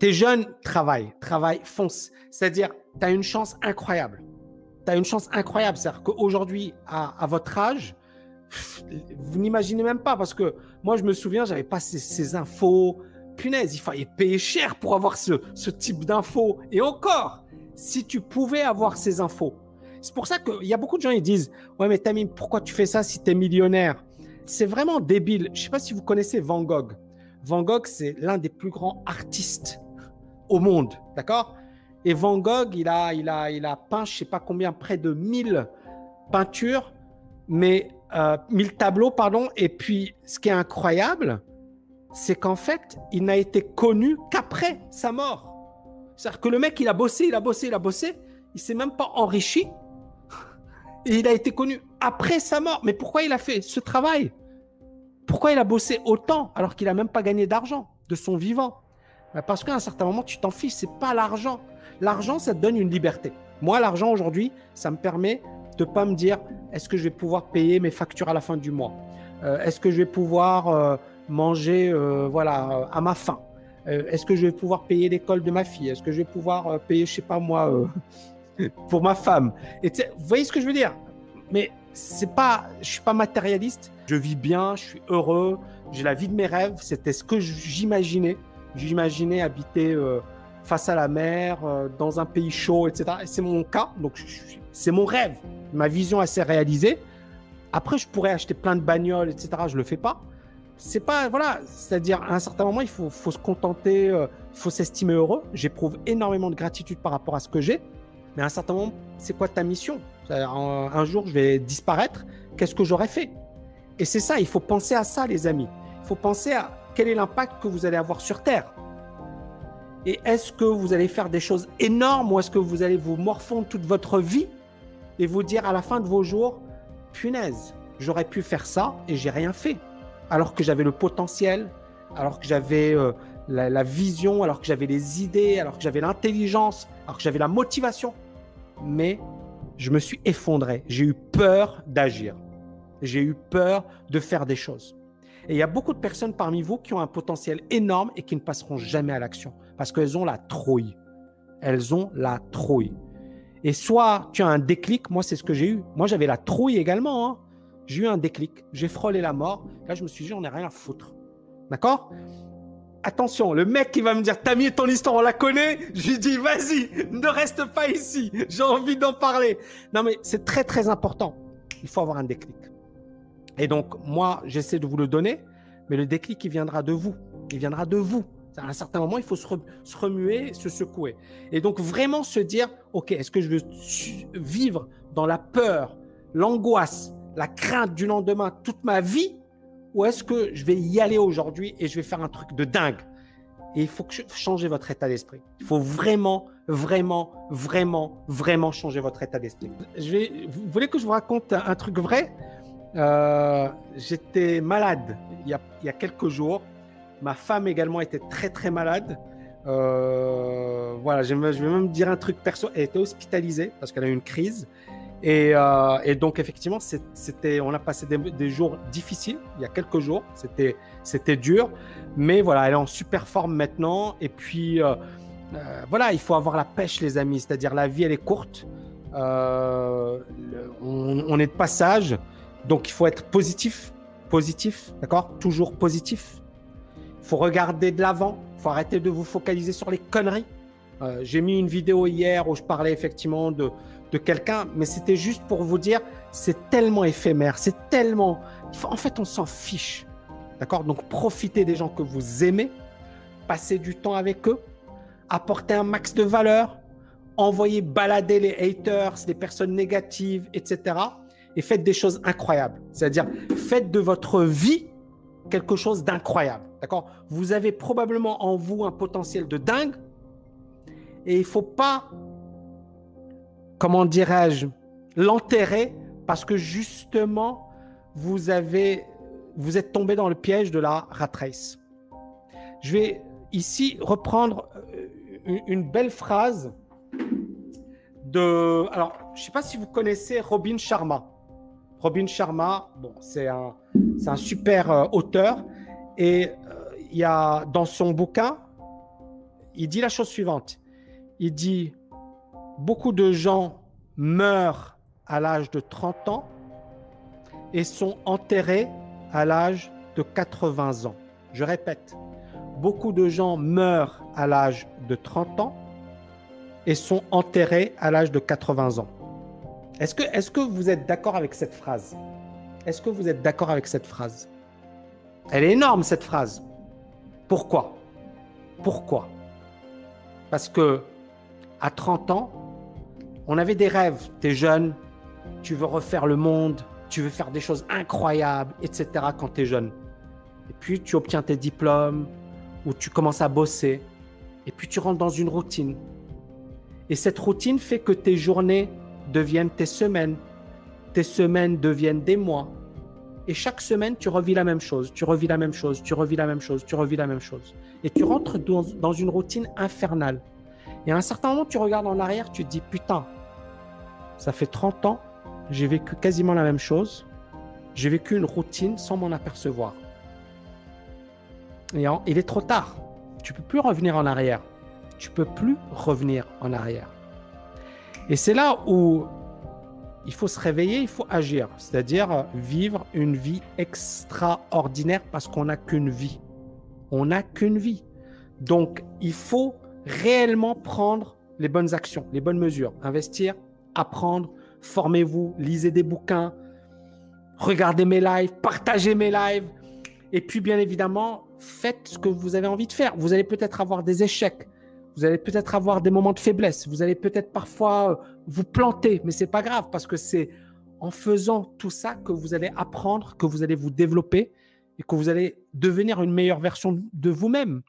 T'es jeune, travaille, fonce. C'est-à-dire, tu as une chance incroyable. Tu as une chance incroyable. C'est-à-dire qu'aujourd'hui, à votre âge, vous n'imaginez même pas, parce que moi, je me souviens, j'avais pas ces infos. Punaise, il fallait payer cher pour avoir ce type d'infos. Et encore, si tu pouvais avoir ces infos. C'est pour ça qu'il y a beaucoup de gens qui disent « Ouais, mais Tamim, pourquoi tu fais ça si tu es millionnaire ?» C'est vraiment débile. Je ne sais pas si vous connaissez Van Gogh. Van Gogh, c'est l'un des plus grands artistes au monde, d'accord? Et Van Gogh, il a peint, je ne sais pas combien, près de 1000 peintures, mais 1000 tableaux, pardon. Et puis, ce qui est incroyable, c'est qu'en fait, il n'a été connu qu'après sa mort. C'est-à-dire que le mec, il a bossé, il ne s'est même pas enrichi. Et il a été connu après sa mort. Mais pourquoi il a fait ce travail? Pourquoi il a bossé autant alors qu'il n'a même pas gagné d'argent de son vivant? Parce qu'à un certain moment, tu t'en fiches, ce n'est pas l'argent. L'argent, ça te donne une liberté. Moi, l'argent aujourd'hui, ça me permet de ne pas me dire est-ce que je vais pouvoir payer mes factures à la fin du mois? Est-ce que je vais pouvoir manger voilà, à ma faim? Est-ce que je vais pouvoir payer l'école de ma fille? Est-ce que je vais pouvoir payer, je ne sais pas moi, pour ma femme? Et vous voyez ce que je veux dire? Mais je ne suis pas matérialiste. Je vis bien, je suis heureux, j'ai la vie de mes rêves. C'était ce que j'imaginais. J'imaginais habiter face à la mer, dans un pays chaud, etc. Et c'est mon cas, donc c'est mon rêve. Ma vision, elle s'est réalisée. Après, je pourrais acheter plein de bagnoles, etc. Je ne le fais pas. C'est pas, voilà, c'est-à-dire à un certain moment, il faut se contenter, il faut s'estimer heureux. J'éprouve énormément de gratitude par rapport à ce que j'ai. Mais à un certain moment, c'est quoi ta mission? Un jour, je vais disparaître. Qu'est-ce que j'aurais fait? Et c'est ça, il faut penser à ça, les amis. Il faut penser à quel est l'impact que vous allez avoir sur Terre. Et est-ce que vous allez faire des choses énormes ou est-ce que vous allez vous morfondre toute votre vie et vous dire à la fin de vos jours, punaise, j'aurais pu faire ça et j'ai rien fait. Alors que j'avais le potentiel, alors que j'avais la vision, alors que j'avais les idées, alors que j'avais l'intelligence, alors que j'avais la motivation. Mais je me suis effondré. J'ai eu peur d'agir. J'ai eu peur de faire des choses. Et il y a beaucoup de personnes parmi vous qui ont un potentiel énorme et qui ne passeront jamais à l'action parce qu'elles ont la trouille. Elles ont la trouille. Et soit tu as un déclic, moi c'est ce que j'ai eu. Moi j'avais la trouille également. Hein. J'ai eu un déclic, j'ai frôlé la mort. Là je me suis dit, j'en ai rien à foutre. D'accord? Attention, le mec qui va me dire, Tamim, ton histoire, on la connaît. Je lui dis, vas-y, ne reste pas ici. J'ai envie d'en parler. Non mais c'est très très important. Il faut avoir un déclic. Et donc, moi, j'essaie de vous le donner, mais le déclic, il viendra de vous. Il viendra de vous. À un certain moment, il faut se remuer, se secouer. Et donc, vraiment se dire, OK, est-ce que je veux vivre dans la peur, l'angoisse, la crainte du lendemain toute ma vie, ou est-ce que je vais y aller aujourd'hui et je vais faire un truc de dingue? Et il faut changer votre état d'esprit. Il faut vraiment, vraiment, vraiment, vraiment changer votre état d'esprit. Vous voulez que je vous raconte un truc vrai? J'étais malade il y a quelques jours. Ma femme également était très très malade. Voilà, je vais même dire un truc perso. Elle était hospitalisée parce qu'elle a eu une crise. Et donc effectivement, on a passé des jours difficiles il y a quelques jours. C'était dur, mais voilà, elle est en super forme maintenant. Et puis voilà, il faut avoir la pêche, les amis. C'est-à-dire la vie, elle est courte. On est de passage. Donc, il faut être positif, d'accord? Toujours positif. Il faut regarder de l'avant. Il faut arrêter de vous focaliser sur les conneries. J'ai mis une vidéo hier où je parlais effectivement de quelqu'un, mais c'était juste pour vous dire, c'est tellement éphémère, c'est tellement... En fait, on s'en fiche, d'accord? Donc, profitez des gens que vous aimez, passez du temps avec eux, apportez un max de valeur, envoyez balader les haters, les personnes négatives, etc., et faites des choses incroyables. C'est-à-dire, faites de votre vie quelque chose d'incroyable. D'accord? Vous avez probablement en vous un potentiel de dingue et il ne faut pas, comment dirais-je, l'enterrer parce que justement, vous êtes tombé dans le piège de la rat race. Je vais ici reprendre une belle phrase de... Alors, je ne sais pas si vous connaissez Robin Sharma. Robin Sharma, bon, c'est un super auteur et il y a dans son bouquin, il dit la chose suivante. Il dit, beaucoup de gens meurent à l'âge de 30 ans et sont enterrés à l'âge de 80 ans. Je répète, beaucoup de gens meurent à l'âge de 30 ans et sont enterrés à l'âge de 80 ans. Est-ce que vous êtes d'accord avec cette phrase? Est-ce que vous êtes d'accord avec cette phrase? Elle est énorme, cette phrase. Pourquoi? Pourquoi? Parce que à 30 ans, on avait des rêves. Tu es jeune, tu veux refaire le monde, tu veux faire des choses incroyables, etc. quand tu es jeune. Et puis, tu obtiens tes diplômes ou tu commences à bosser. Et puis, tu rentres dans une routine. Et cette routine fait que tes journées deviennent tes semaines deviennent des mois. Et chaque semaine, tu revis la même chose, tu revis la même chose, tu revis la même chose, tu revis la même chose. Et tu rentres dans une routine infernale. Et à un certain moment, tu regardes en arrière, tu te dis, putain, ça fait 30 ans, j'ai vécu quasiment la même chose. J'ai vécu une routine sans m'en apercevoir. Et il est trop tard. Tu ne peux plus revenir en arrière. Tu ne peux plus revenir en arrière. Et c'est là où il faut se réveiller, il faut agir. C'est-à-dire vivre une vie extraordinaire parce qu'on n'a qu'une vie. On n'a qu'une vie. Donc, il faut réellement prendre les bonnes actions, les bonnes mesures. Investir, apprendre, formez-vous, lisez des bouquins, regardez mes lives, partagez mes lives. Et puis, bien évidemment, faites ce que vous avez envie de faire. Vous allez peut-être avoir des échecs. Vous allez peut-être avoir des moments de faiblesse. Vous allez peut-être parfois vous planter, mais ce n'est pas grave parce que c'est en faisant tout ça que vous allez apprendre, que vous allez vous développer et que vous allez devenir une meilleure version de vous-même.